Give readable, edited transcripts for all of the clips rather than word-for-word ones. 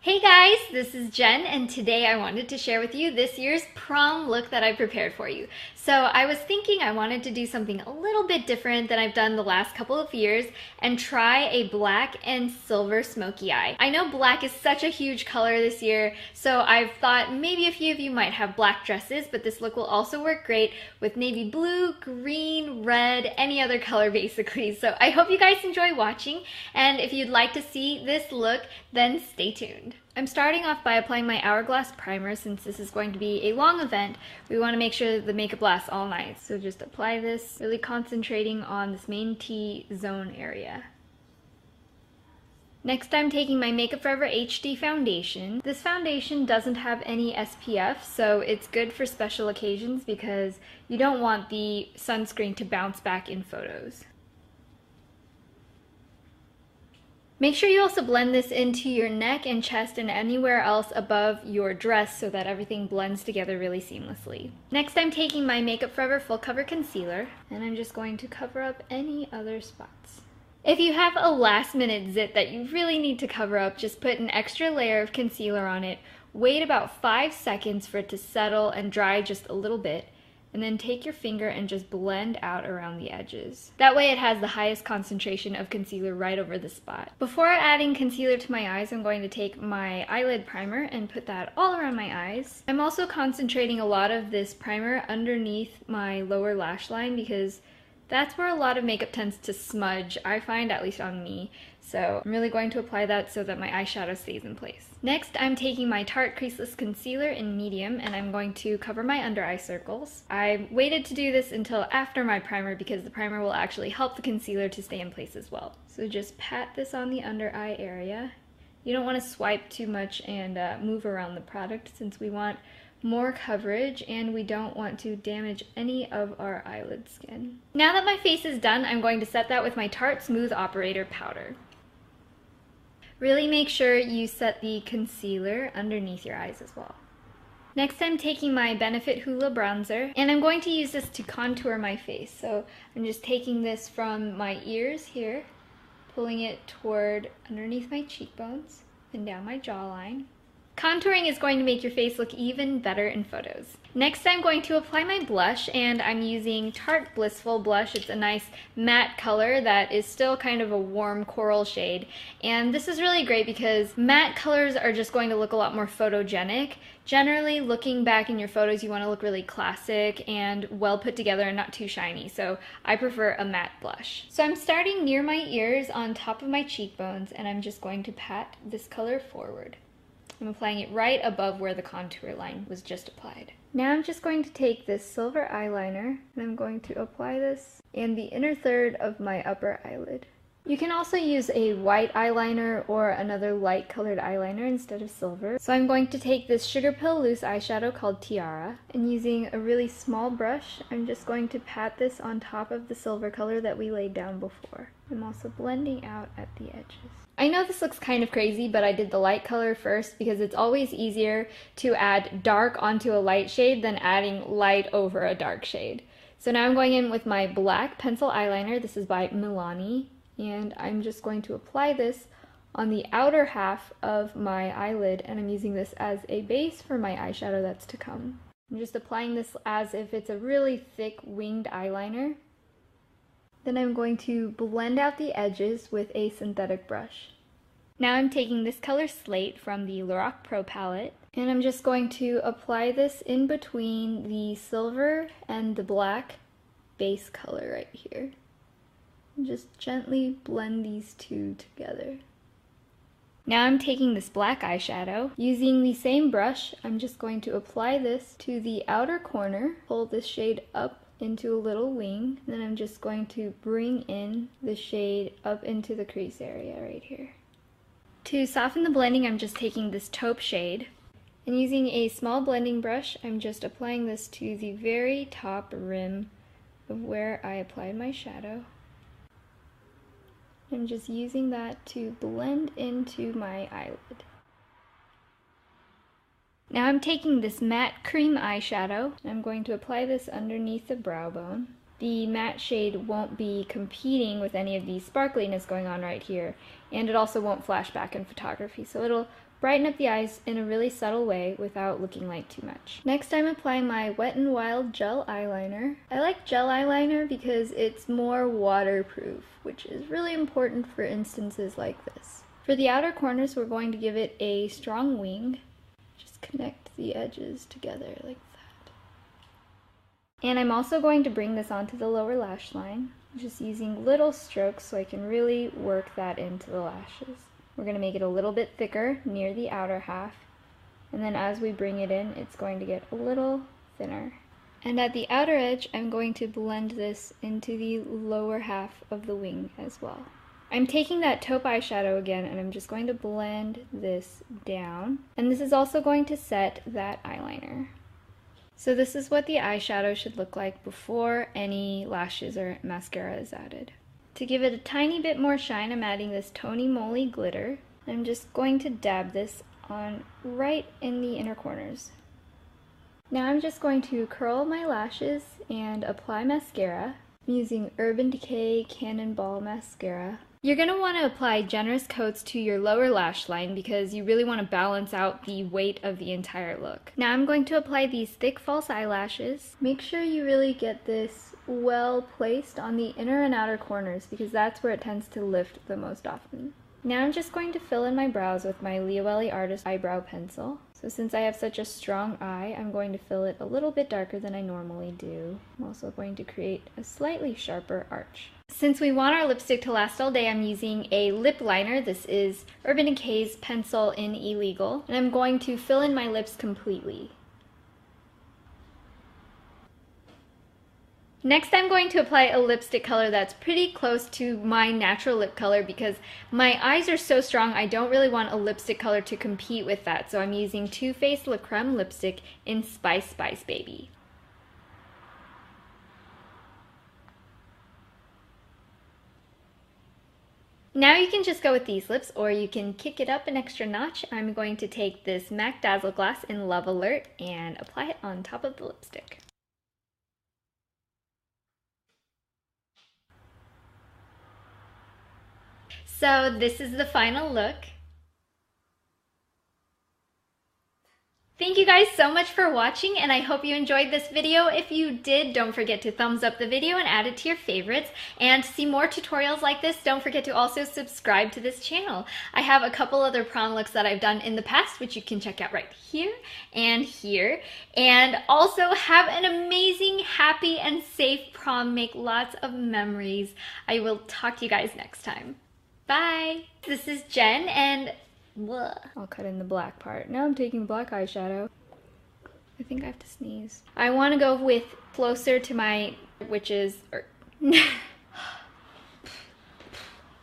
Hey guys, this is Jen, and today I wanted to share with you this year's prom look that I prepared for you. So I was thinking I wanted to do something a little bit different than I've done the last couple of years and try a black and silver smoky eye. I know black is such a huge color this year, so I've thought maybe a few of you might have black dresses, but this look will also work great with navy blue, green, red, any other color basically. So I hope you guys enjoy watching, and if you'd like to see this look, then stay tuned. I'm starting off by applying my Hourglass primer. Since this is going to be a long event, we want to make sure the makeup lasts all night. So just apply this, really concentrating on this main T-zone area. Next, I'm taking my Makeup Forever HD foundation. This foundation doesn't have any SPF, so it's good for special occasions because you don't want the sunscreen to bounce back in photos. Make sure you also blend this into your neck and chest and anywhere else above your dress so that everything blends together really seamlessly. Next, I'm taking my Makeup Forever Full Cover Concealer, and I'm just going to cover up any other spots. If you have a last minute zit that you really need to cover up, just put an extra layer of concealer on it, wait about 5 seconds for it to settle and dry just a little bit, and then take your finger and just blend out around the edges. That way it has the highest concentration of concealer right over the spot. Before adding concealer to my eyes, I'm going to take my eyelid primer and put that all around my eyes. I'm also concentrating a lot of this primer underneath my lower lash line because that's where a lot of makeup tends to smudge, I find, at least on me. So I'm really going to apply that so that my eyeshadow stays in place. Next, I'm taking my Tarte Creaseless Concealer in medium, and I'm going to cover my under eye circles. I waited to do this until after my primer because the primer will actually help the concealer to stay in place as well. So just pat this on the under eye area. You don't want to swipe too much and move around the product since we want more coverage and we don't want to damage any of our eyelid skin. Now that my face is done, I'm going to set that with my Tarte Smooth Operator powder. Really make sure you set the concealer underneath your eyes as well. Next, I'm taking my Benefit Hoola bronzer, and I'm going to use this to contour my face. So I'm just taking this from my ears here, pulling it toward underneath my cheekbones and down my jawline. Contouring is going to make your face look even better in photos. Next, I'm going to apply my blush, and I'm using Tarte Blissful blush. It's a nice matte color that is still kind of a warm coral shade. And this is really great because matte colors are just going to look a lot more photogenic. Generally, looking back in your photos, you want to look really classic and well put together and not too shiny. So I prefer a matte blush. So I'm starting near my ears on top of my cheekbones, and I'm just going to pat this color forward. I'm applying it right above where the contour line was just applied. Now I'm just going to take this silver eyeliner and I'm going to apply this in the inner third of my upper eyelid. You can also use a white eyeliner or another light colored eyeliner instead of silver. So I'm going to take this Sugar Pill Loose eyeshadow called Tiara, and using a really small brush, I'm just going to pat this on top of the silver color that we laid down before. I'm also blending out at the edges. I know this looks kind of crazy, but I did the light color first because it's always easier to add dark onto a light shade than adding light over a dark shade. So now I'm going in with my black pencil eyeliner. This is by Milani, and I'm just going to apply this on the outer half of my eyelid, and I'm using this as a base for my eyeshadow that's to come. I'm just applying this as if it's a really thick winged eyeliner. Then I'm going to blend out the edges with a synthetic brush. Now I'm taking this color Slate from the Lorac Pro palette, and I'm just going to apply this in between the silver and the black base color right here. And just gently blend these two together. Now I'm taking this black eyeshadow. Using the same brush, I'm just going to apply this to the outer corner, pull this shade up into a little wing, then I'm just going to bring in the shade up into the crease area right here. To soften the blending, I'm just taking this taupe shade, and using a small blending brush, I'm just applying this to the very top rim of where I applied my shadow. I'm just using that to blend into my eyelid. Now I'm taking this matte cream eyeshadow, and I'm going to apply this underneath the brow bone. The matte shade won't be competing with any of the sparkliness going on right here, and it also won't flash back in photography, so it'll brighten up the eyes in a really subtle way without looking like too much. Next, I'm applying my Wet n Wild gel eyeliner. I like gel eyeliner because it's more waterproof, which is really important for instances like this. For the outer corners, we're going to give it a strong wing. Just connect the edges together like that. And I'm also going to bring this onto the lower lash line, just using little strokes so I can really work that into the lashes. We're going to make it a little bit thicker near the outer half, and then as we bring it in, it's going to get a little thinner. And at the outer edge, I'm going to blend this into the lower half of the wing as well. I'm taking that taupe eyeshadow again, and I'm just going to blend this down. And this is also going to set that eyeliner. So this is what the eyeshadow should look like before any lashes or mascara is added. To give it a tiny bit more shine, I'm adding this Tony Moly glitter. I'm just going to dab this on right in the inner corners. Now I'm just going to curl my lashes and apply mascara. I'm using Urban Decay Cannonball Mascara. You're going to want to apply generous coats to your lower lash line because you really want to balance out the weight of the entire look. Now I'm going to apply these thick false eyelashes. Make sure you really get this well placed on the inner and outer corners because that's where it tends to lift the most often. Now I'm just going to fill in my brows with my Leoelli Artist Eyebrow Pencil. So since I have such a strong eye, I'm going to fill it a little bit darker than I normally do. I'm also going to create a slightly sharper arch. Since we want our lipstick to last all day, I'm using a lip liner. This is Urban Decay's Pencil in Illegal, and I'm going to fill in my lips completely. Next, I'm going to apply a lipstick color that's pretty close to my natural lip color because my eyes are so strong, I don't really want a lipstick color to compete with that. So I'm using Too Faced La Creme lipstick in Spice Spice Baby. Now you can just go with these lips, or you can kick it up an extra notch. I'm going to take this MAC Dazzle Glass in Love Alert and apply it on top of the lipstick. So this is the final look. Thank you guys so much for watching, and I hope you enjoyed this video. If you did, don't forget to thumbs up the video and add it to your favorites. And to see more tutorials like this, don't forget to also subscribe to this channel. I have a couple other prom looks that I've done in the past, which you can check out right here and here. And also have an amazing, happy, and safe prom. Make lots of memories. I will talk to you guys next time. Bye! This is Jen, and I'll cut in the black part. Now I'm taking black eyeshadow. I think I have to sneeze. I want to go with closer to my, which is...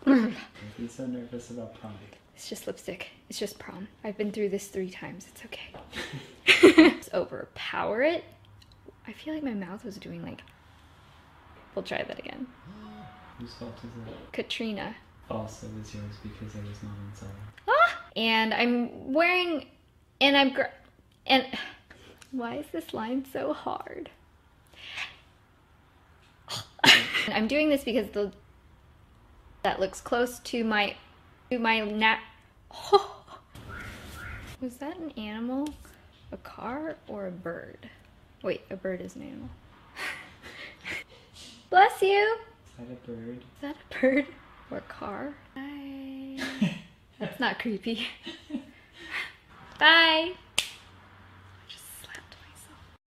Don't be so nervous about prom. It's just lipstick. It's just prom. I've been through this 3 times. It's okay. Just overpower it. I feel like my mouth was doing like... We'll try that again. Whose fault is it? Katrina. Also, it was yours because I was not inside. Ah! And I'm wearing, and why is this line so hard? I'm doing this because that looks close to my oh. Was that an animal, a car, or a bird? Wait, a bird is an animal. Bless you. Is that a bird? Is that a bird? Or car. Bye. That's not creepy. Bye.